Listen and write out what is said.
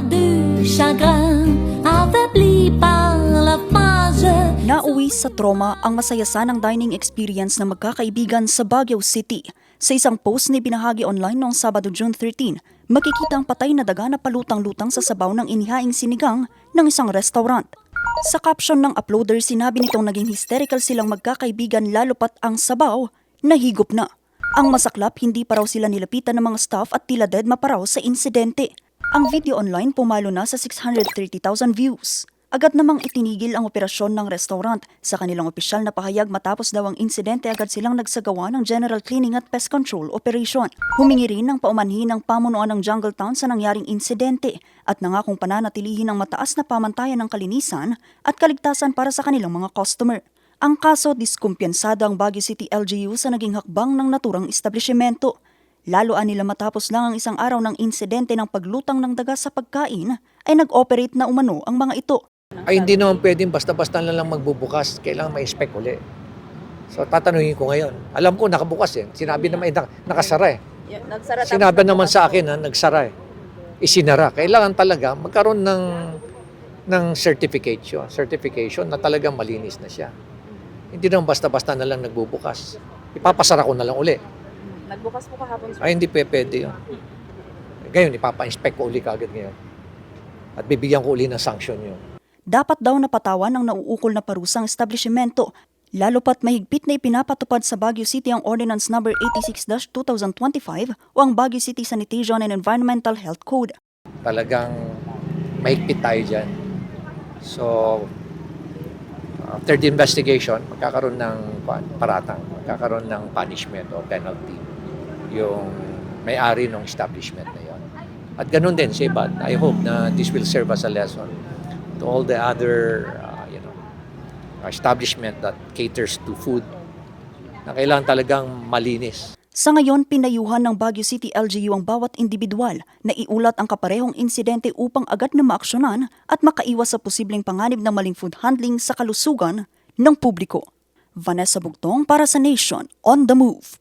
du chagrin, affaibli par la page. Nauwi sa trauma ang masaya sanang dining experience ng magkakaibigan sa Baguio City. Sa isang post na binahagi online noong Sabado, June 13, makikita ang patay na daga na palutang-lutang sa sabaw ng inihaing sinigang ng isang restaurant. Sa caption ng uploader, sinabi nitong naging hysterical silang magkakaibigan lalo pat ang sabaw nahigop na. Ang masaklap, hindi pa raw sila nilapitan ng mga staff at tila deadma pa raw sa insidente. Ang video online pumalo na sa 630,000 views. Agad namang itinigil ang operasyon ng restaurant. Sa kanilang opisyal na pahayag, matapos daw ang insidente, agad silang nagsagawa ng general cleaning at pest control operation. Humingi rin ng paumanhin ng pamunuan ng Jungle Town sa nangyaring insidente at nangakong pananatilihin ang mataas na pamantayan ng kalinisan at kaligtasan para sa kanilang mga customer. Ang kaso, diskumpyansado ang Baguio City LGU sa naging hakbang ng naturang establishmento. Lalo nila matapos lang ang isang araw ng insidente ng paglutang ng daga sa pagkain, ay nag-operate na umano ang mga ito. Ay hindi naman pwedeng basta-basta na lang magbubukas. Kailangan may spec uli. So tatanungin ko ngayon. Alam ko nakabukas eh. Sinabi naman nakasara eh. Sinabi naman sa akin na nagsara eh. Isinara. Kailangan talaga magkaroon ng certification na talagang malinis na siya. Hindi naman basta-basta na lang nagbubukas. Ipapasara ko na lang uli. Nagbukas po kahapon. Ay hindi pwede yun. Ngayon ipapa-inspect ko uli kagad ngayon. At bibigyan ko uli ng sanction yun. Dapat daw napatawan ng nauukol na parusang establishmento, lalo pat mahigpit na ipinapatupad sa Baguio City ang Ordinance No. 86-2025 o ang Baguio City Sanitation and Environmental Health Code. Talagang mahigpit tayo dyan. So, after the investigation, magkakaroon ng paratang, magkakaroon ng punishment o penalty yung may-ari ng establishment na yon. At ganun din sa iba. I hope na this will serve as a lesson to all the other establishment that caters to food na kailangan talagang malinis. Sa ngayon, pinayuhan ng Baguio City LGU ang bawat individual na iulat ang kaparehong insidente upang agad na maaksyonan at makaiwas sa posibleng panganib ng maling food handling sa kalusugan ng publiko. Vanessa Bugtong para sa Nation on the Move.